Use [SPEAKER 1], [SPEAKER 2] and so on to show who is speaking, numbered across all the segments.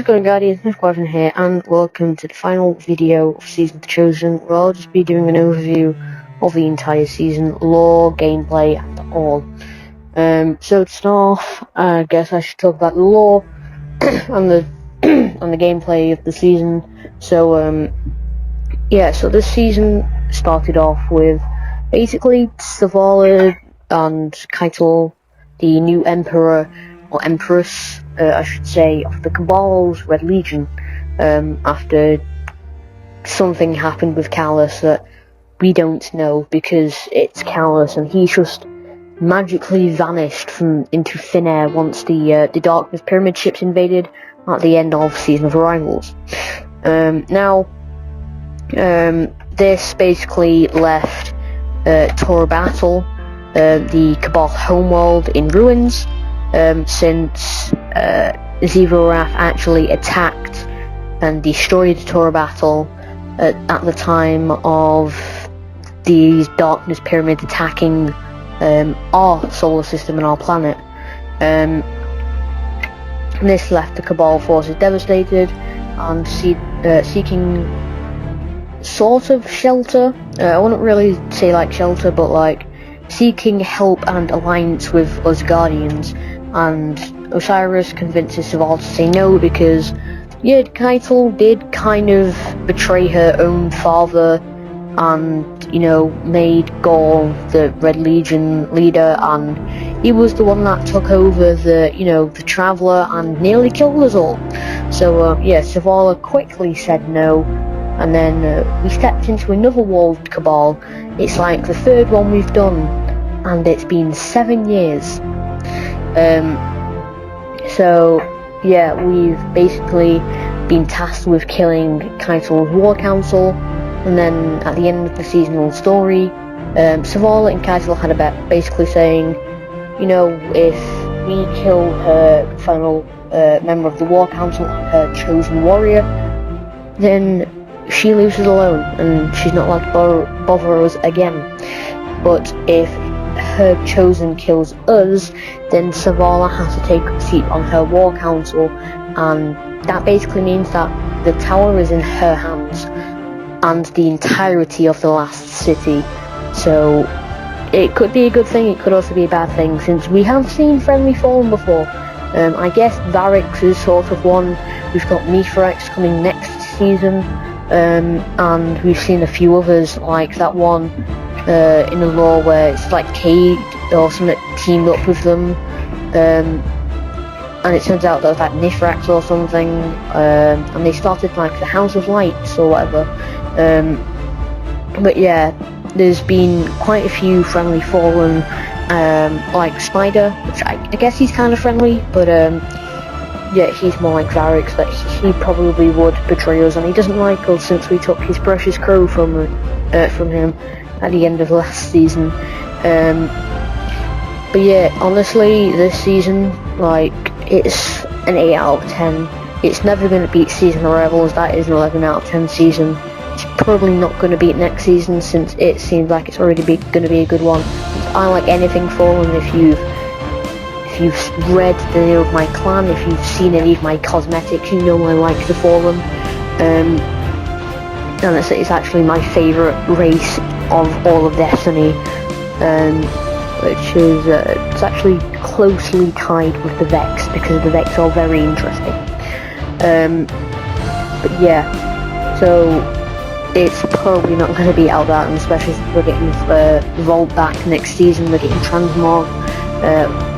[SPEAKER 1] What's going on, Guardians? Smith here, and welcome to the final video of Season of the Chosen, where I'll just be doing an overview of the entire season, lore, gameplay, and all. So to start off, I guess I should talk about the lore and the and the gameplay of the season. So so this season started off with basically Zavala and Keitel, the new emperor or empress, I should say, of the Cabal's Red Legion, after something happened with Callus that we don't know, because it's Callus and he's just magically vanished into thin air once the Darkness Pyramid ships invaded at the end of Season of Arrivals. This basically left Tora Battle, the Cabal's homeworld, in ruins, since Zevarath actually attacked and destroyed Tora Battle at the time of these Darkness Pyramids attacking our solar system and our planet. This left the Cabal forces devastated and seeking sort of shelter. I wouldn't really say like shelter, but like seeking help and alliance with us Guardians. And Osiris convinces Zavala to say no because, yeah, Keitel did kind of betray her own father and, you know, made Gaul the Red Legion leader, and he was the one that took over the Traveller and nearly killed us all. So, Zavala quickly said no, and then we stepped into another war with Cabal. It's like the third one we've done, and it's been 7 years. We've basically been tasked with killing Keitel's War Council, and then at the end of the seasonal story, Zavala and Keitel had a bet, basically saying, you know, if we kill her final member of the War Council, her chosen warrior, then she leaves us alone, and she's not allowed to bother us again. But if her chosen kills us, then Zavala has to take a seat on her war council, and that basically means that the tower is in her hands and the entirety of the last city. So it could be a good thing, it could also be a bad thing, since we have seen Friendly Fallen before. I guess Varix is sort of one. We've got Mithrax coming next season, and we've seen a few others like that one in the lore where it's like Cade or something teamed up with them, and it turns out that was like Mithrax or something, and they started like the House of Lights or whatever. But yeah, there's been quite a few Friendly Fallen, like Spider, which I guess he's kind of friendly, but he's more like Varix, that he probably would betray us, and he doesn't like us since we took his precious crow from him at the end of last season. But yeah, honestly, this season, like, it's an 8 out of 10. It's never going to beat Season of Arrivals. That is an 11 out of 10 season. It's probably not going to beat next season, since it seems like it's already going to be a good one. I like anything Fallen. If you've read the name of my clan, if you've seen any of my cosmetics, you know I like the Fallen. And it's actually my favourite race of all of Destiny, which is it's actually closely tied with the Vex, because the Vex are very interesting. But yeah, so it's probably not going to be out that, and especially since we're getting Vault back next season, we're getting Transmog,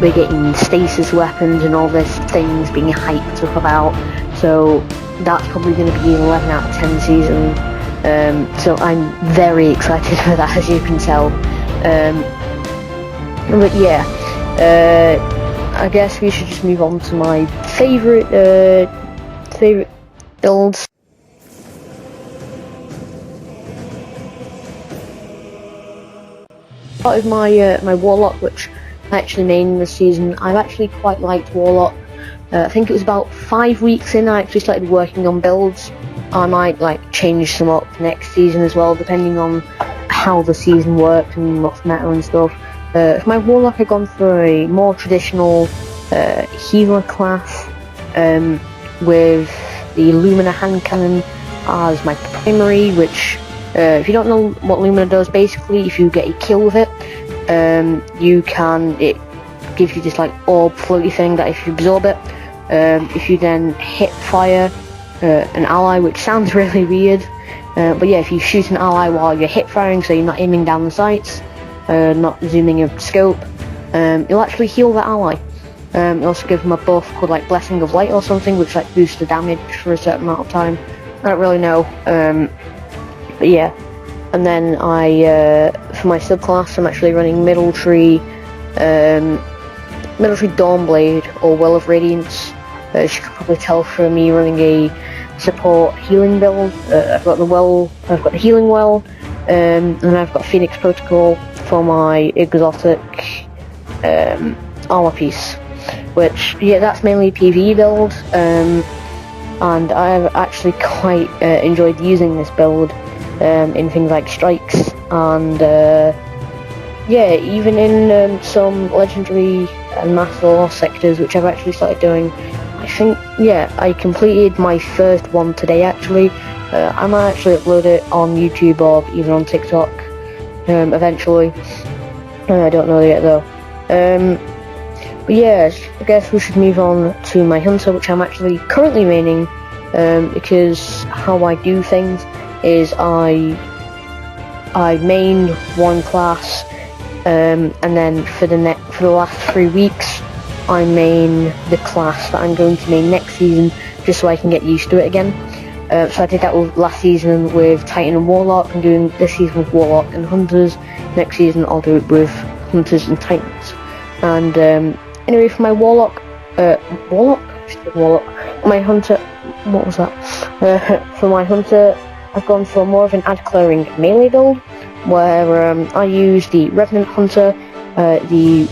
[SPEAKER 1] we're getting stasis weapons and all this things being hyped up about, so that's probably going to be an 11 out of 10 season. So I'm very excited for that, as you can tell. But yeah, I guess we should just move on to my favorite builds. Part of my Warlock, which I actually named this season. I've actually quite liked Warlock. I think it was about 5 weeks in I actually started working on builds. I might like change some up next season as well, depending on how the season worked and what's meta and stuff. For my Warlock, I've gone for a more traditional healer class, with the Lumina hand cannon as my primary, which if you don't know what Lumina does, basically if you get a kill with it, it gives you this like orb floaty thing that if you absorb it, if you then hit fire an ally, which sounds really weird, but yeah, if you shoot an ally while you're hip firing, so you're not aiming down the sights, not zooming your scope, you'll actually heal that ally. You also give them a buff called like Blessing of Light or something, which like boosts the damage for a certain amount of time. I don't really know, but yeah. And then for my subclass, I'm actually running Military Dawnblade or Well of Radiance. As you can probably tell from me running a support healing build. I've got the healing well, and I've got Phoenix Protocol for my exotic armor piece. Which, yeah, that's mainly a PvE build, and I've actually quite enjoyed using this build in things like strikes, and yeah, even in some legendary and master sectors, which I've actually started doing. I think, yeah, I completed my first one today actually. I might actually upload it on YouTube or even on TikTok eventually. I don't know yet though. But yeah, I guess we should move on to my hunter, which I'm actually currently maining, because how I do things is I main one class, and then for the last 3 weeks I main the class that I'm going to main next season, just so I can get used to it again. So I did that last season with Titan and Warlock. I'm doing this season with Warlock and Hunters. Next season I'll do it with Hunters and Titans. And anyway, for my Warlock, my Hunter, what was that? For my Hunter, I've gone for more of an ad-clearing melee build, where I use the Revenant Hunter, the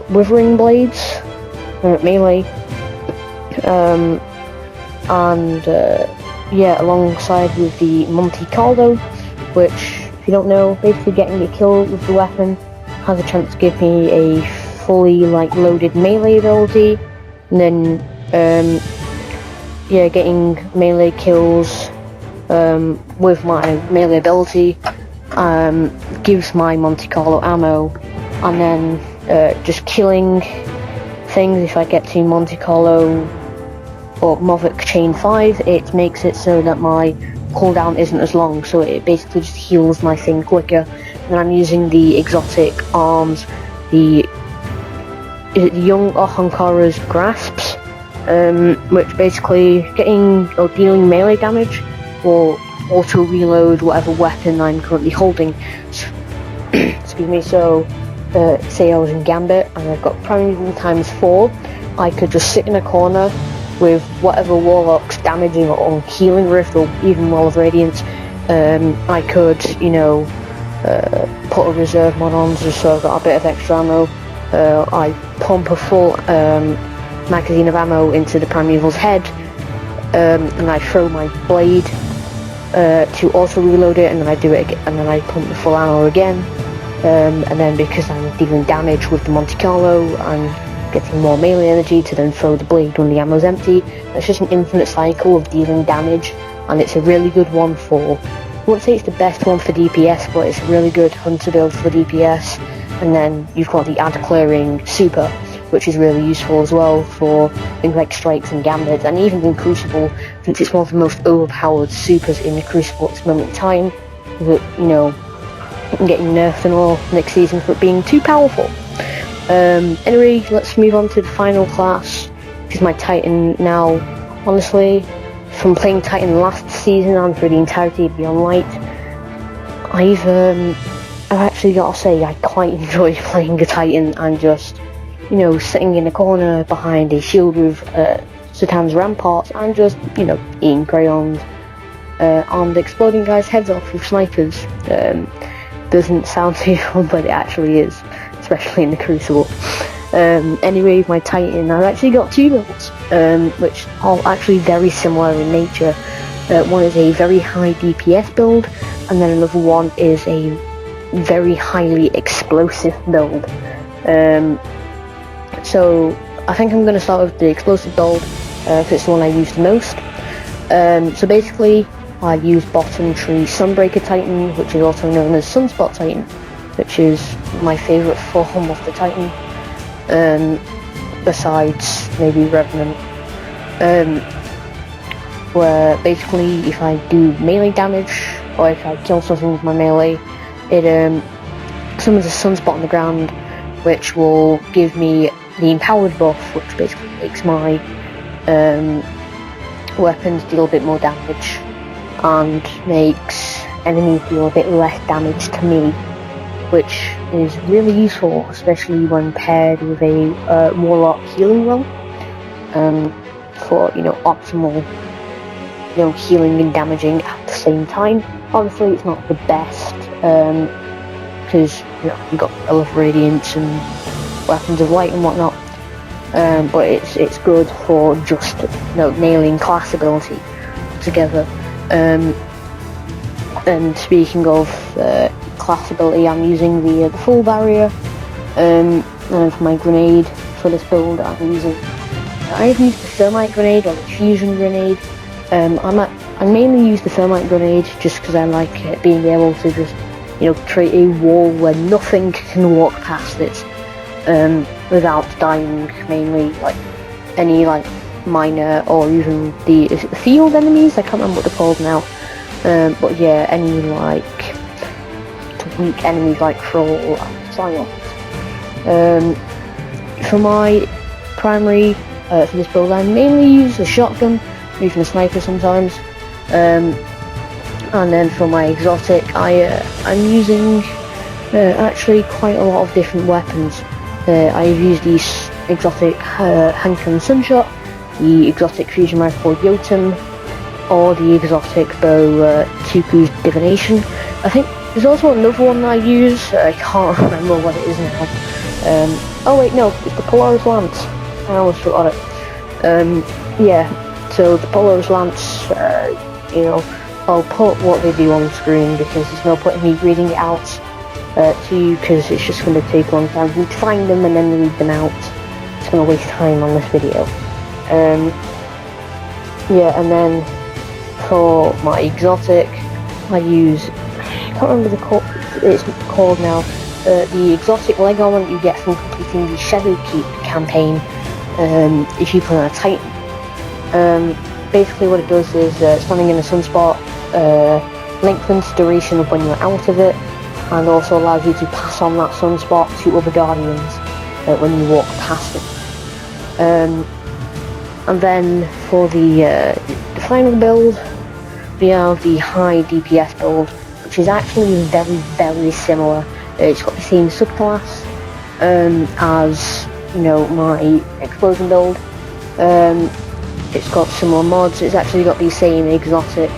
[SPEAKER 1] Withering Blades, melee, and yeah, alongside with the Monte Carlo, which, if you don't know, basically getting a kill with the weapon has a chance to give me a fully like loaded melee ability, and then yeah, getting melee kills with my melee ability gives my Monte Carlo ammo, and then just killing things. If I get to Monte Carlo or Movic Chain 5, it makes it so that my cooldown isn't as long, so it basically just heals my thing quicker. And I'm using the exotic arms, the Young Ohankara's Grasps, which basically getting or dealing melee damage will auto reload whatever weapon I'm currently holding. Excuse me. So say I was in Gambit and I've got Primeval times 4, I could just sit in a corner with whatever Warlock's damaging or healing Rift or even Wall of Radiance. I could, you know, put a reserve mod on just so I've got a bit of extra ammo. I pump a full magazine of ammo into the Primeval's head, and I throw my blade to auto reload it, and then I do it again, and then I pump the full ammo again, and then because I'm dealing damage with the Monte Carlo, I'm getting more melee energy to then throw the blade when the ammo's empty. It's just an infinite cycle of dealing damage, and it's a really good one for, I wouldn't say it's the best one for DPS, but it's a really good hunter build for DPS. And then you've got the ad clearing super, which is really useful as well for things like strikes and gambits, and even in Crucible, since it's one of the most overpowered supers in the Crucible at this moment in time, that, you know, getting nerfed and all next season for it being too powerful. Anyway, let's move on to the final class, which is my Titan. Now, honestly, from playing Titan last season and for the entirety of Beyond Light, I've actually got to say I quite enjoy playing a Titan and just, you know, sitting in a corner behind a shield with Satan's ramparts and just, you know, eating crayons and exploding guys' heads off with snipers. Doesn't sound too fun, but it actually is, especially in the Crucible. Anyway, my Titan, I've actually got two builds, which are actually very similar in nature. One is a very high DPS build, and then another one is a very highly explosive build. So I think I'm going to start with the explosive build, because it's the one I use the most. So basically, I use bottom tree Sunbreaker Titan, which is also known as Sunspot Titan, which is my favourite form of the Titan, besides maybe Revenant. Where basically, if I do melee damage, or if I kill something with my melee, it summons a Sunspot on the ground, which will give me the Empowered buff, which basically makes my weapons deal a bit more damage, and makes enemies deal a bit less damage to me, which is really useful, especially when paired with a Warlock healing role, for, optimal, healing and damaging at the same time. Obviously, it's not the best, because, you've got Elf Radiance and Weapons of Light and whatnot, but it's good for just, nailing class ability together. And speaking of class ability, I'm using the full barrier, and for my grenade for this build, I either use the thermite grenade or the fusion grenade. I mainly use the thermite grenade just because I like being able to just, create a wall where nothing can walk past it, without dying, mainly, any, minor, or even is it the field enemies? I can't remember what they're called now. But yeah, any, weak enemies like Troll and Scion. For my primary, for this build, I mainly use a shotgun, even a sniper sometimes. And then for my exotic, I'm using actually quite a lot of different weapons. I've used the exotic Hanken Sunshot, the exotic fusion rifle Jotun, or the exotic bow Tuku's Divination. I think there's also another one I use, I can't remember what it is now. Oh wait, no, it's the Polaris Lance. I almost forgot it. Yeah, so the Polaris Lance, I'll put what they do on screen because there's no point in me reading it out to you, because it's just going to take a long time for me to find them and then read them out. It's going to waste time on this video. Yeah, and then for my exotic, I use, I can't remember it's called now, the exotic leg armor that you get from completing the Shadowkeep campaign, if you put on a Titan. Basically what it does is, standing in a sunspot, lengthens the duration of when you're out of it, and also allows you to pass on that sunspot to other guardians when you walk past it. And then for the final build, we have the high DPS build, which is actually very, very similar. It's got the same subclass as, my explosion build. It's got similar mods. It's actually got the same exotic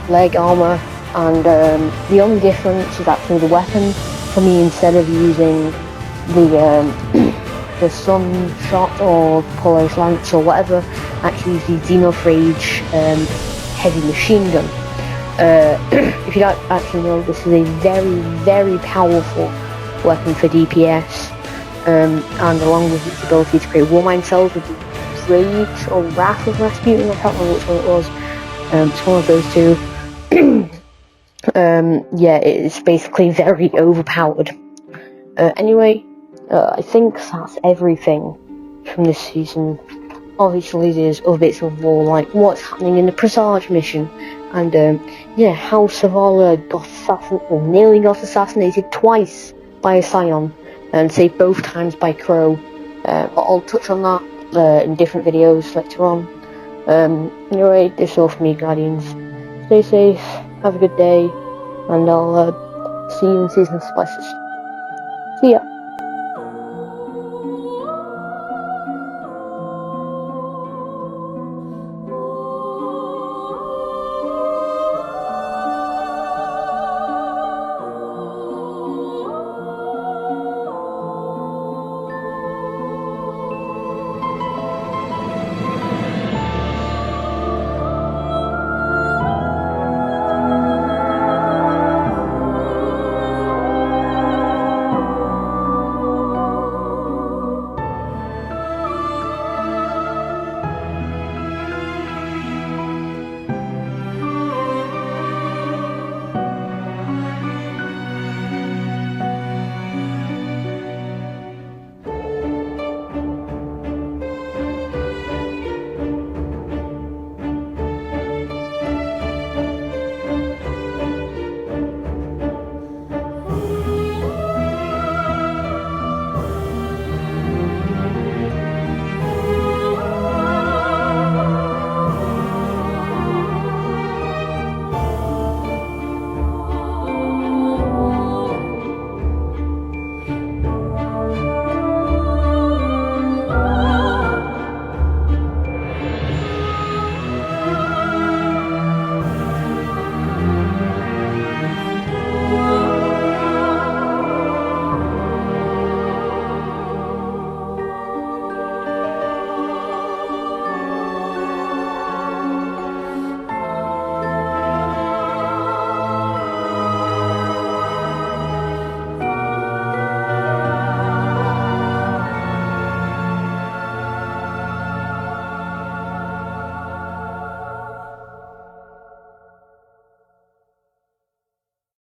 [SPEAKER 1] leg armor, and the only difference is actually the weapon. For me, instead of using the Sun Shot or Polaris Lance or whatever, actually use the Xenophrage heavy machine gun. If you don't actually know, this is a very, very powerful weapon for DPS, and along with its ability to create Warmind cells with the Rage or Wrath of Rasputin, I can't remember which one it was, it's one of those two. Yeah, it's basically very overpowered. Anyway, I think that's everything from this season. Obviously there's other bits of lore, like what's happening in the Presage mission, and yeah, how Savala nearly got assassinated twice by a Scion, and saved both times by Crow. I'll touch on that in different videos later on. Anyway, this is all from me, Guardians. Stay safe, have a good day, and I'll see you in Season of Spices. See ya!